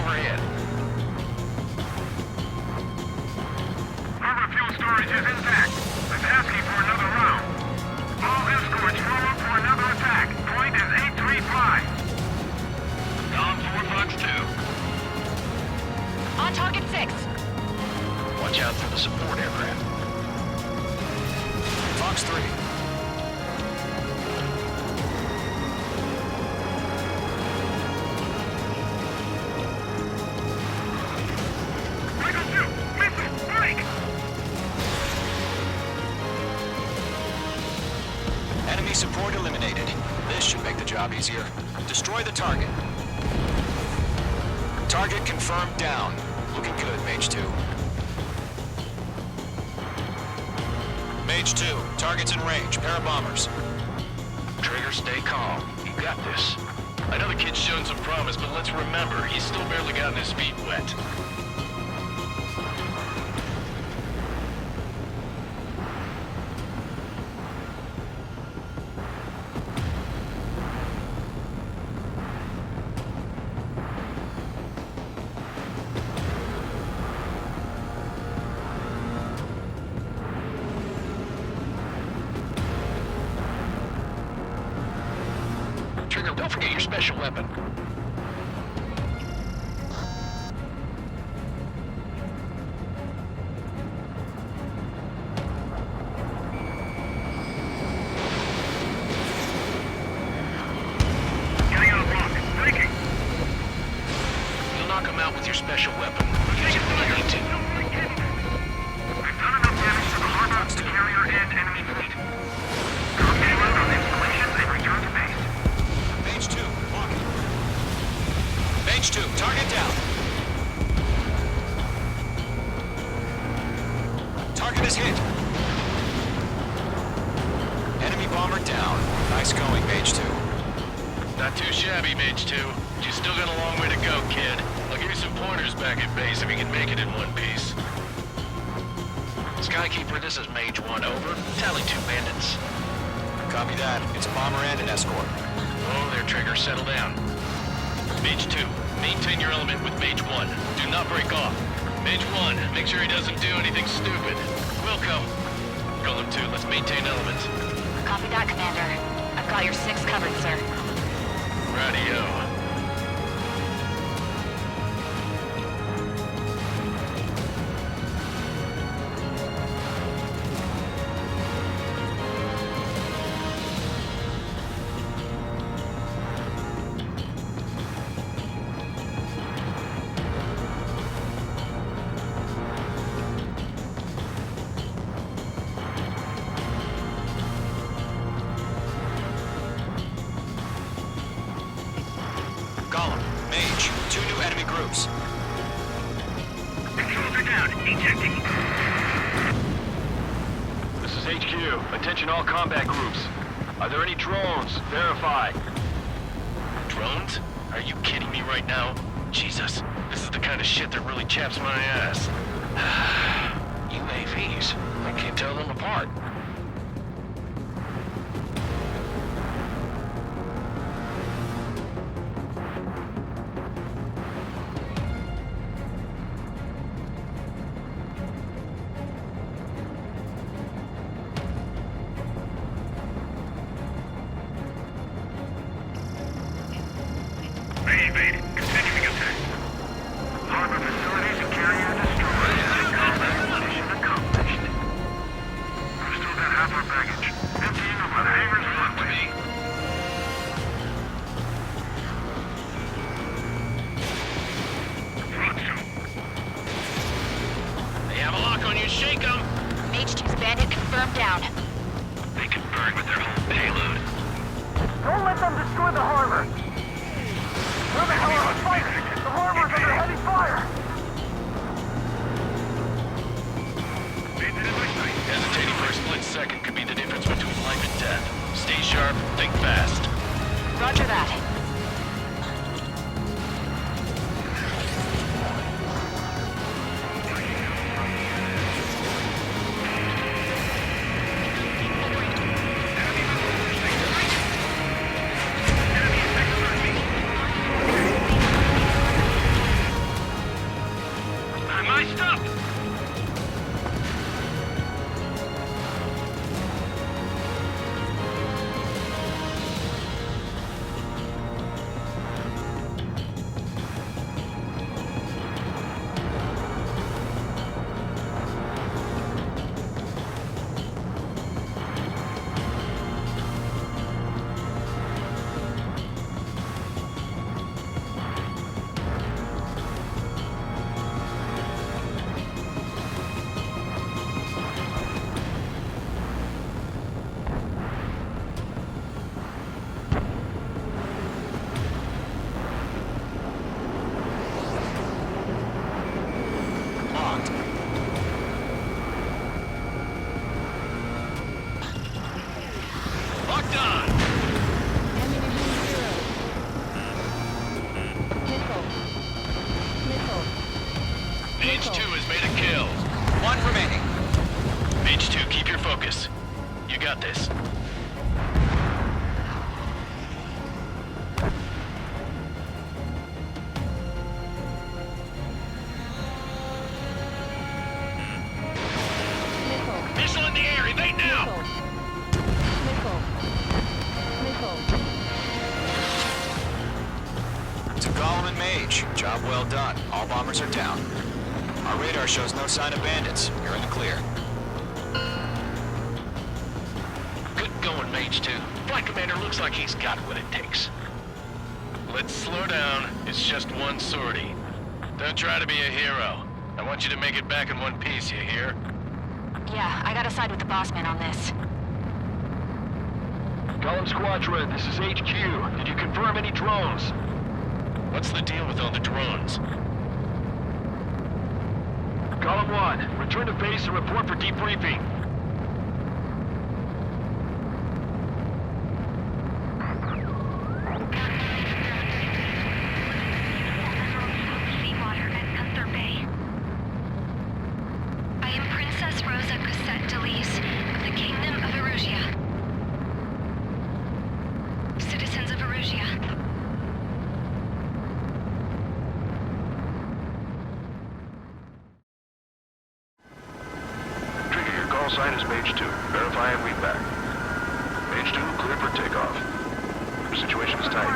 overhead. Harbor fuel storage is intact. It's asking for another round. All escorts form up for another attack. Point is 835. Dom 4 Fox 2. On target 6. Watch out for the support aircraft. Fox 3. Michael 2, missile, break! Enemy support eliminated. This should make the job easier. Destroy the target. Target confirmed down. Looking good, Mage 2. Mage 2, target's in range. Pair of bombers. Trigger, stay calm. You got this. I know the kid's shown some promise, but let's remember, he's still barely gotten his feet wet. Trigger, don't forget your special weapon. Getting out of block. Breaking. You'll knock him out with your special weapon. Use it when you need to. We've done enough damage to the harbor, the carrier, and enemy fleet. Copy out on installations and return to base. Mage 2, walking. Mage 2, target down. Target is hit. Enemy bomber down. Nice going, Mage 2. Not too shabby, Mage 2. You still got a long way to go, kid. I'll give you some pointers back at base if you can make it in one piece. Skykeeper, this is Mage 1, over. Tally 2 bandits. Copy that. It's a bomber and an escort. Oh, there, Trigger, settle down. Mage 2, maintain your element with Mage 1. Do not break off. Mage 1, make sure he doesn't do anything stupid. Wilco. Golem 2, let's maintain element. Copy that, Commander. I've got your 6 covered, sir. Radio. Golem, Mage, 2 new enemy groups. Controls are down. Ejecting. This is HQ. Attention all combat groups. Are there any drones? Verify. Drones? Are you kidding me right now? Jesus, this is the kind of shit that really chaps my ass. UAVs. I can't tell them apart. Main evade. Continuing attack. Harbor facilities and carrier destroyed. Mission accomplished. We've still got half our baggage. Emptying of the hangar's floodway. They have a lock on you, shake them! Mage 2's bandit confirmed down. They can burn with their whole payload. Don't let them destroy the harbor. Where the hell are we fighting? The harbor's under heavy fire. Hesitating for a split second could be the difference between life and death. Stay sharp, think fast. Roger that. Mage 2 has made a kill. One remaining. Mage 2, keep your focus. You got this. Missile in the air, evade now! To Gollum and Mage, job well done. All bombers are down. Our radar shows no sign of bandits. You're in the clear. Good going, Mage 2. Flight Commander looks like he's got what it takes. Let's slow down. It's just one sortie. Don't try to be a hero. I want you to make it back in one piece, you hear? Yeah, I gotta side with the boss man on this. Gollum Squadron, this is HQ. Did you confirm any drones? What's the deal with all the drones? Gollum 1, return to base and report for debriefing. Seawater at Gunther Bay. I am Princess Rosa Cosette Delise of the Kingdom of Erusia. Citizens of Erusia. Trigger, your call sign is Mage 2. Verify and read back. Mage 2, clear for takeoff. The situation is tight.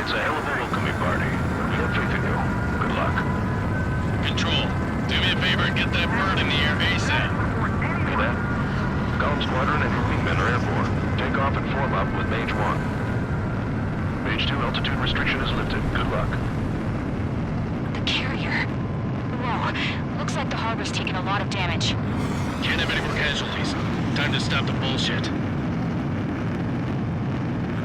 It's a hell of a welcoming party. We have faith in you. Good luck. Control, do me a favor and get that bird in the air ASAP. Hear that? Gollum Squadron and your wingmen are airborne. Take off and form up with Mage 1. Mage 2, altitude restriction is lifted. Good luck. The carrier. Whoa, looks like the harbor's taken a lot of damage. Can't have any more casualties. Time to stop the bullshit.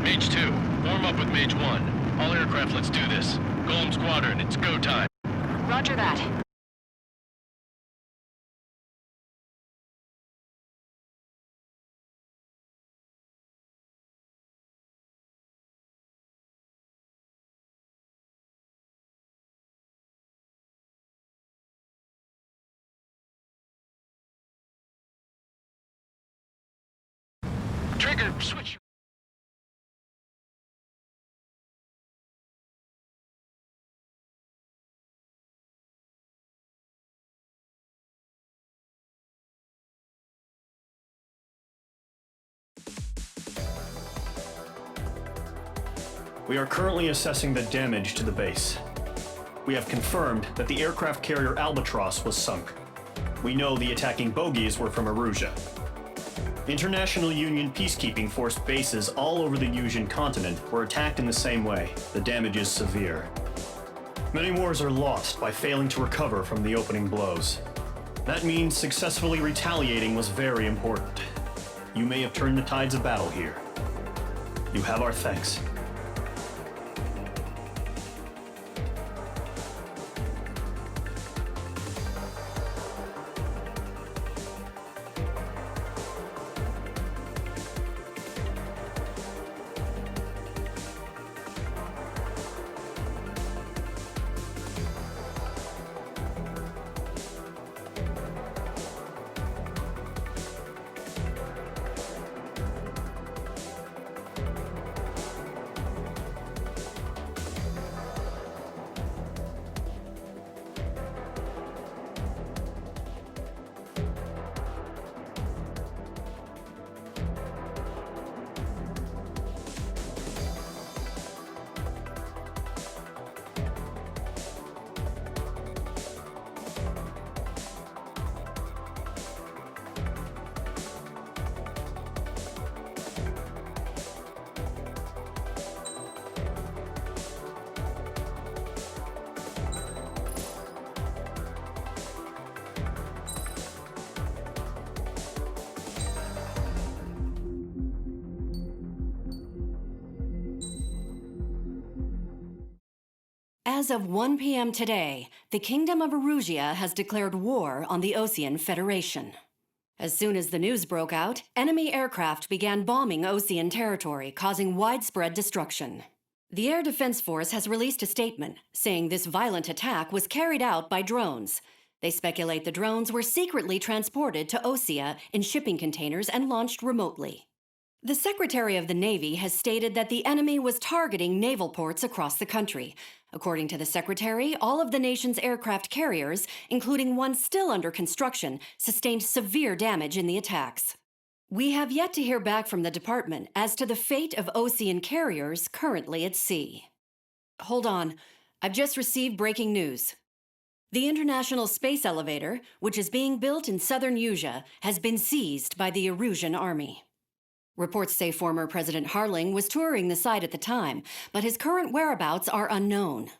Mage 2, form up with Mage 1. All aircraft, let's do this. Golem Squadron, it's go time. Roger that. Trigger, switch. We are currently assessing the damage to the base. We have confirmed that the aircraft carrier Albatross was sunk. We know the attacking bogies were from Erusia. International Union peacekeeping force bases all over the Yusian continent were attacked in the same way. The damage is severe. Many wars are lost by failing to recover from the opening blows. That means successfully retaliating was very important. You may have turned the tides of battle here. You have our thanks. As of 1 p.m. today, the Kingdom of Erusia has declared war on the Osean Federation. As soon as the news broke out, enemy aircraft began bombing Osean territory, causing widespread destruction. The Air Defense Force has released a statement saying this violent attack was carried out by drones. They speculate the drones were secretly transported to Osea in shipping containers and launched remotely. The Secretary of the Navy has stated that the enemy was targeting naval ports across the country. According to the Secretary, all of the nation's aircraft carriers, including one still under construction, sustained severe damage in the attacks. We have yet to hear back from the department as to the fate of Osean carriers currently at sea. Hold on. I've just received breaking news. The International Space Elevator, which is being built in southern Usea, has been seized by the Erusian army. Reports say former President Harling was touring the site at the time, but his current whereabouts are unknown.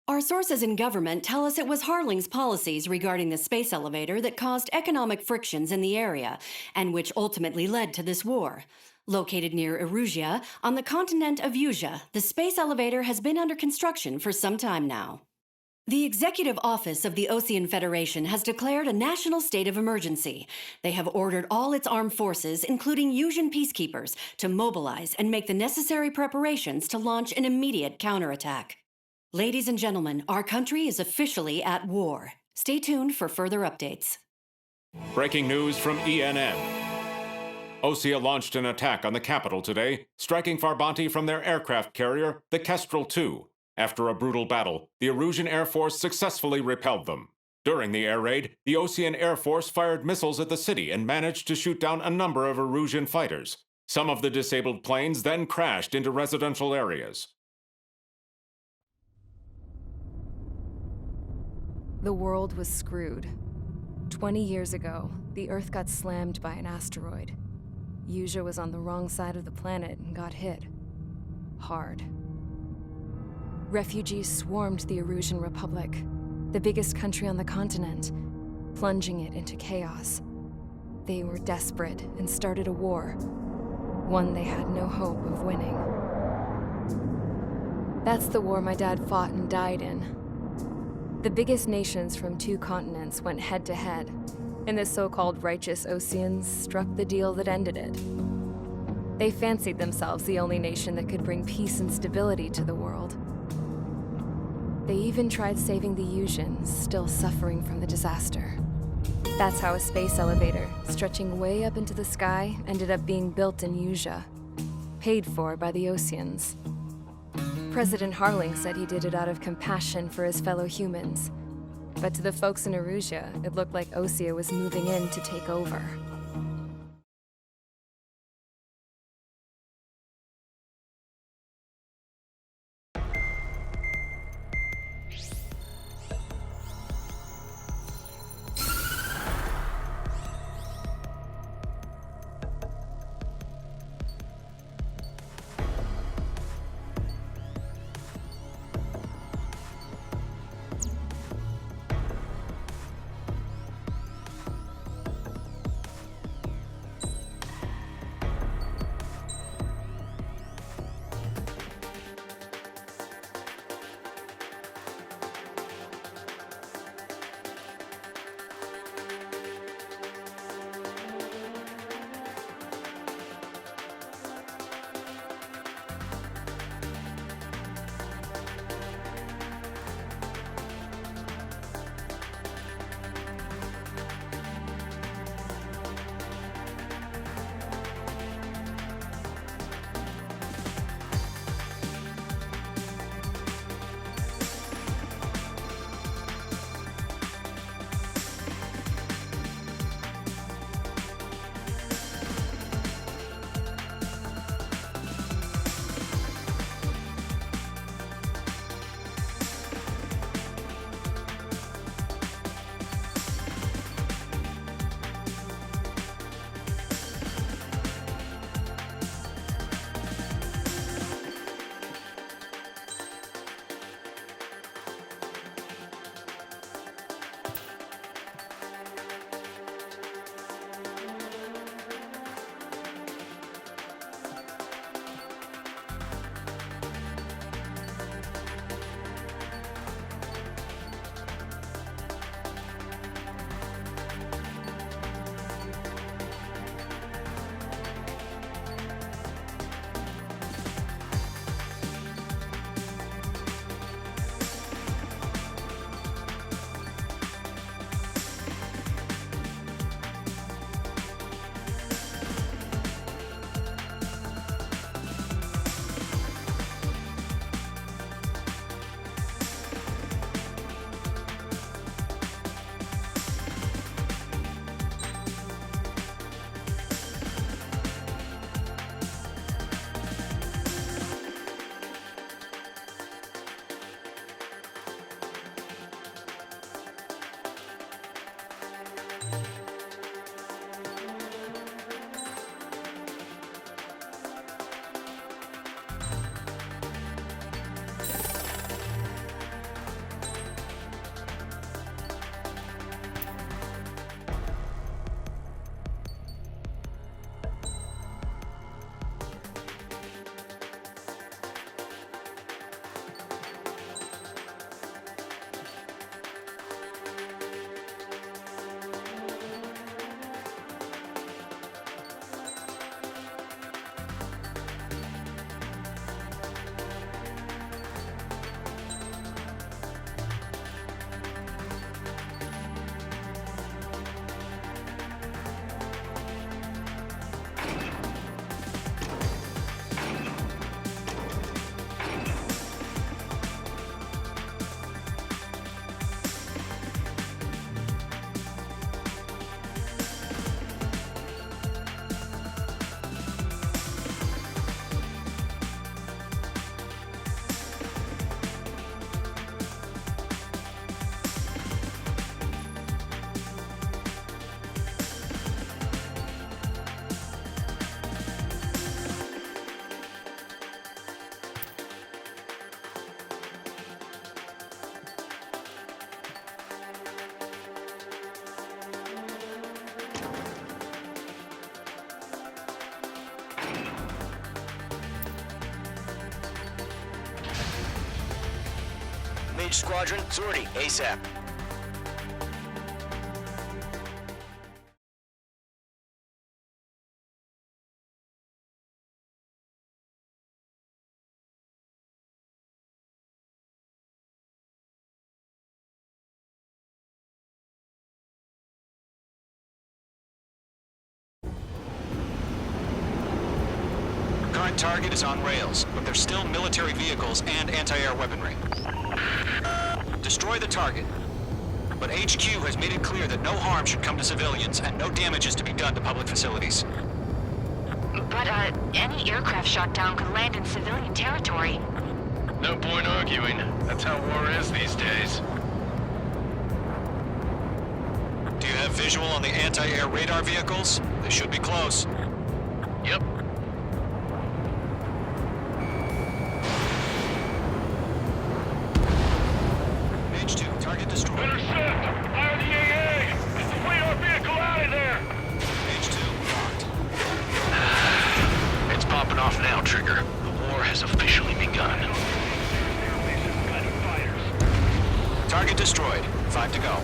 Our sources in government tell us it was Harling's policies regarding the space elevator that caused economic frictions in the area, and which ultimately led to this war. Located near Erusea, on the continent of Usea, the space elevator has been under construction for some time now. The Executive Office of the Osean Federation has declared a national state of emergency. They have ordered all its armed forces, including Usian peacekeepers, to mobilize and make the necessary preparations to launch an immediate counterattack. Ladies and gentlemen, our country is officially at war. Stay tuned for further updates. Breaking news from ENN. Osea launched an attack on the capital today, striking Farbanti from their aircraft carrier, the Kestrel II. After a brutal battle, the Erusian Air Force successfully repelled them. During the air raid, the Osean Air Force fired missiles at the city and managed to shoot down a number of Erusian fighters. Some of the disabled planes then crashed into residential areas. The world was screwed. 20 years ago, the Earth got slammed by an asteroid. Usea was on the wrong side of the planet and got hit. Hard. Refugees swarmed the Erusian Republic, the biggest country on the continent, plunging it into chaos. They were desperate and started a war, one they had no hope of winning. That's the war my dad fought and died in. The biggest nations from 2 continents went head-to-head, and the so-called righteous Oseans struck the deal that ended it. They fancied themselves the only nation that could bring peace and stability to the world. They even tried saving the Usians, still suffering from the disaster. That's how a space elevator, stretching way up into the sky, ended up being built in Usea, paid for by the Oseans. President Harling said he did it out of compassion for his fellow humans. But to the folks in Erusea, it looked like Osea was moving in to take over. Mage Squadron, sortie, ASAP. Current target is on rails, but there's still military vehicles and anti-air weaponry. Destroy the target. But HQ has made it clear that no harm should come to civilians and no damage is to be done to public facilities. But, any aircraft shot down could land in civilian territory. No point arguing. That's how war is these days. Do you have visual on the anti-air radar vehicles? They should be close. Yep. Mage 2, target destroyed. Intercept! Fire the AA! Get the radar vehicle out of there! Mage 2, locked. It's popping off now, Trigger. The war has officially begun. Target destroyed. 5 to go.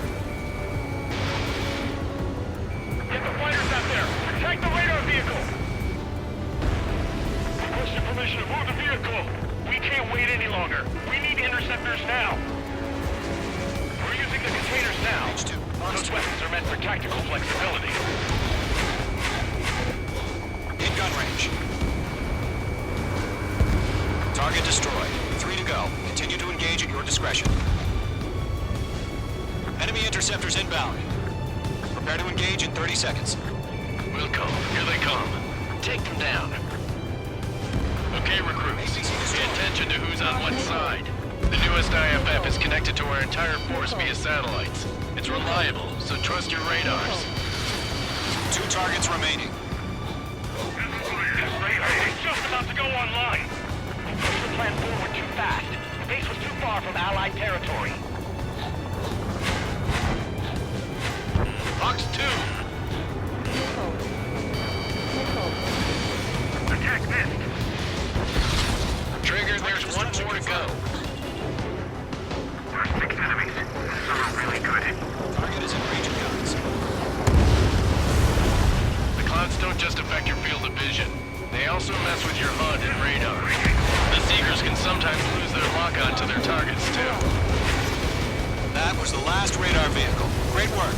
Get the fighters out there! Protect the radar vehicle! Requesting permission to move the vehicle! We can't wait any longer. We need interceptors now. We're using the containers now. Mage 2, Those weapons are meant for tactical flexibility. in gun range. Target destroyed. 3 to go. Continue to engage at your discretion. Enemy interceptors inbound. Prepare to engage in 30 seconds. Wilco, here they come. Take them down. Okay, recruits. Pay attention to who's on what side. The newest IFF is connected to our entire force via satellites. It's reliable, so trust your radars. 2 targets remaining. It's just about to go online. We pushed the plan forward too fast. The base was too far from Allied territory. Fox 2! Attack missed. Trigger, there's one more to go. There are 6 enemies. Some are really good. Target is in range of guns. The clouds don't just affect your field of vision. They also mess with your HUD and radar. The Seekers can sometimes lose their lock-on to their targets, too. That was the last radar vehicle. Great work.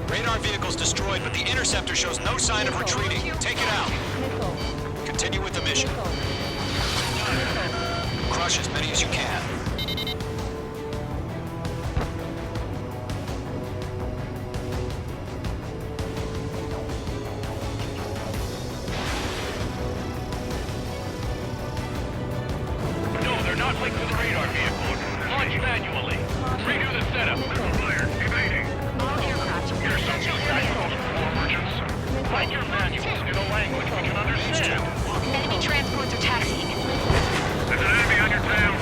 Radar vehicle's destroyed, but the interceptor shows no sign of retreating. Take it out. Continue with the mission. Crush as many as you can. No, they're not linked to the radar vehicle. Launch manually. Redo the setup. Fire. Evading. All aircraft are Here's some new tactical war merchants. Write your manuals in a language we can understand. Enemy transports are taxiing. There's an enemy on your tail.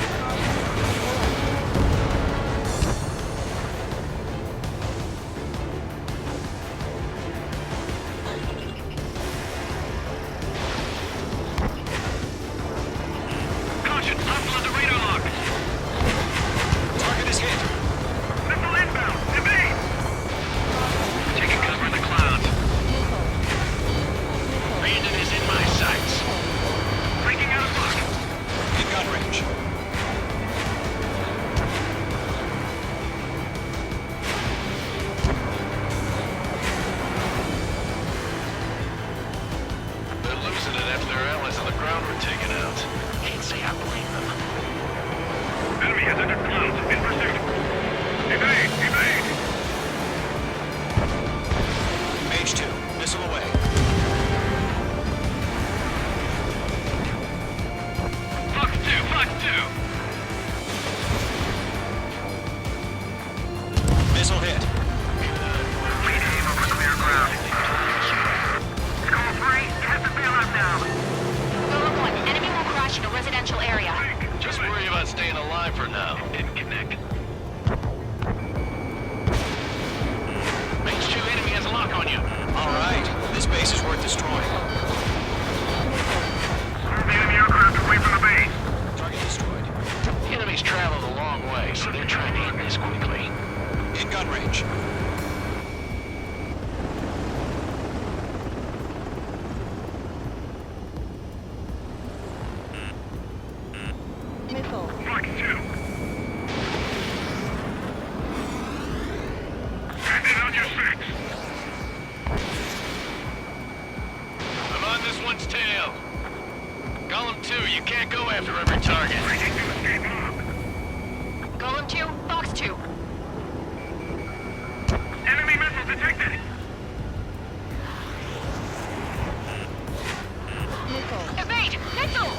Caution, hostile on the radar lock. Target is hit. Missile inbound. Evade. Taking cover in the clouds. Bandit is in my sights. Breaking out of lock. In gun range. They're losing it after their allies on the ground were taken out. Can't say I blame them. Enemy has entered clouds. In pursuit. Evade. Evade. Mage 2, missile away. Fox 2, Fox 2. Missile hit. Lead aim over clear ground. Skull 3, you have to bail out now. Bullet 1, enemy will crash in a residential area. Just worry about staying alive for now. Didn't connect. Mage 2 enemy has a lock on you. All right. This base is worth destroying. Move the enemy aircraft away from the base. Target destroyed. enemies traveled a long way, so they're trying to end this quickly. In gun range. Fox 2. Bandit on your 6. I'm on this one's tail. Golem 2, you can't go after every target. Breaking to escape lock. Golem 2, Fox 2. Enemy missile detected. Evade! Missile!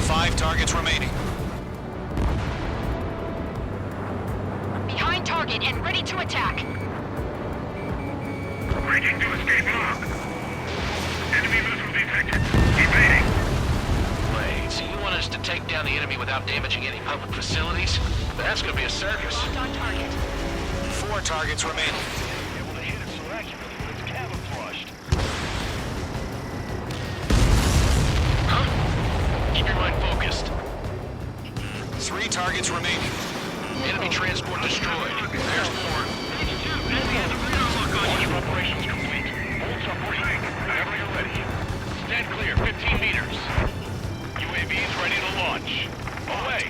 Five targets remaining. Behind target and ready to attack. Breaking to escape lock. Enemy missile detected. Evading. Wait, so you want us to take down the enemy without damaging any public facilities? That's gonna be a circus. On target. Four targets remaining. Able to hit it so accurately when it's camouflaged. Huh? Keep your mind focused. Three targets remaining. Enemy transport destroyed. There's more. Launch operations complete. Bolts are breathing. Whenever you're ready. Stand clear, 15 meters. UAVs ready to launch. Away.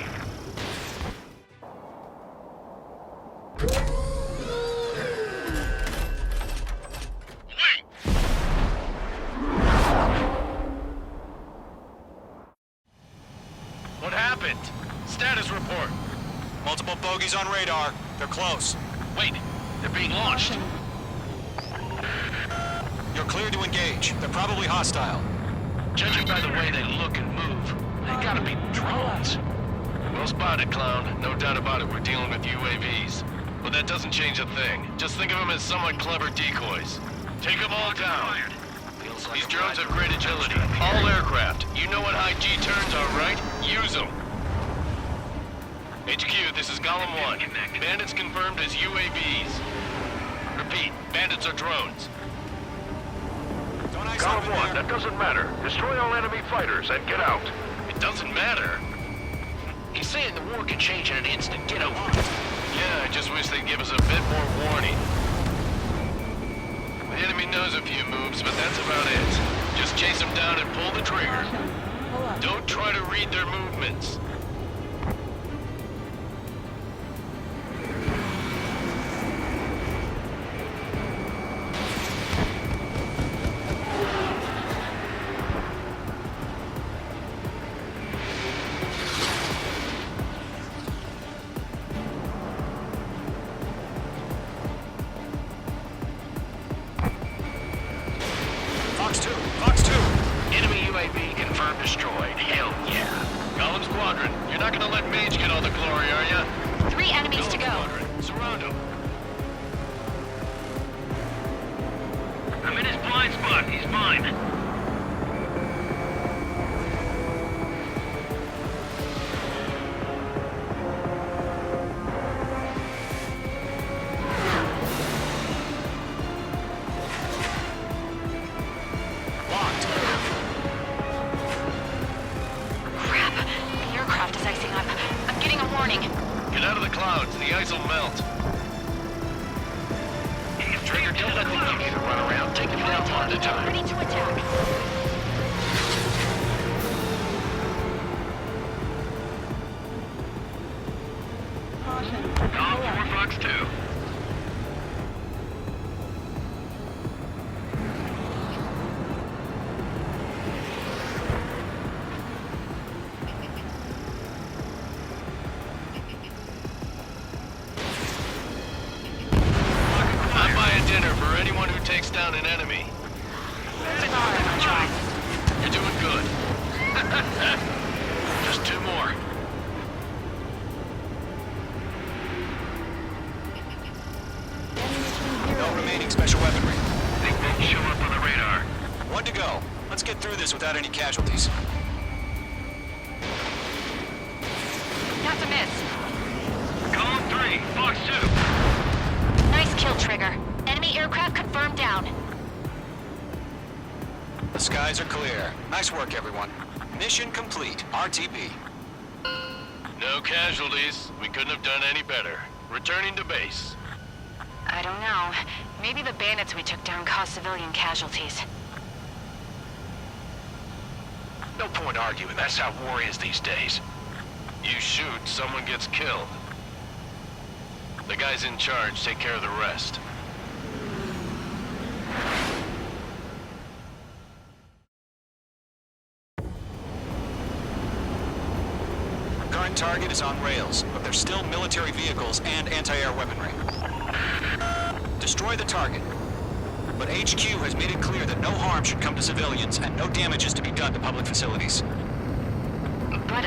What happened? Status report. Multiple bogeys on radar. They're close. Wait, they're being launched. You're clear to engage. They're probably hostile. Judging by the way they look and move, they gotta be drones. Well spotted, clown. No doubt about it, we're dealing with UAVs. But that doesn't change a thing. Just think of them as somewhat clever decoys. Take them all down. These drones have great agility. All aircraft. You know what high G turns are, right? Use them. HQ, this is Golem 1. Bandits confirmed as UAVs. Repeat, bandits are drones. Don't ice Golem up in 1, there. that doesn't matter. Destroy all enemy fighters and get out. It doesn't matter. He's saying the war can change in an instant. Get over it. Yeah, I just wish they'd give us a bit more warning. The enemy knows a few moves, but that's about it. Just chase them down and pull the trigger. Don't try to read their movements. Fox 2. Fox 2. Enemy UAV confirmed destroyed. Hell yeah. Golem Squadron, you're not gonna let Mage get all the glory, are ya? 3 enemies to go. Squadron, surround him. I'm in his blind spot. He's mine. Locked. Crap. The aircraft is icing up. I'm getting a warning. Get out of the clouds, the ice will melt. Trigger, don't let the mutator run around. Take him down one at a time. Ready to attack. Golem 4, Fox 2. I'd buy a dinner for anyone who takes down an enemy. You're doing good. Just 2 more. No remaining special weaponry. Think won't show up on the radar. 1 to go. Let's get through this without any casualties. Not to miss. Golem 3, Fox 2. Nice kill, Trigger. aircraft confirmed down. The skies are clear. Nice work, everyone. Mission complete. RTB. No casualties. We couldn't have done any better. Returning to base. I don't know. Maybe the bandits we took down caused civilian casualties. No point arguing. That's how war is these days. You shoot, someone gets killed. The guys in charge take care of the rest. Current target is on rails, but there's still military vehicles and anti-air weaponry. Destroy the target. But HQ has made it clear that no harm should come to civilians and no damage is to be done to public facilities. But,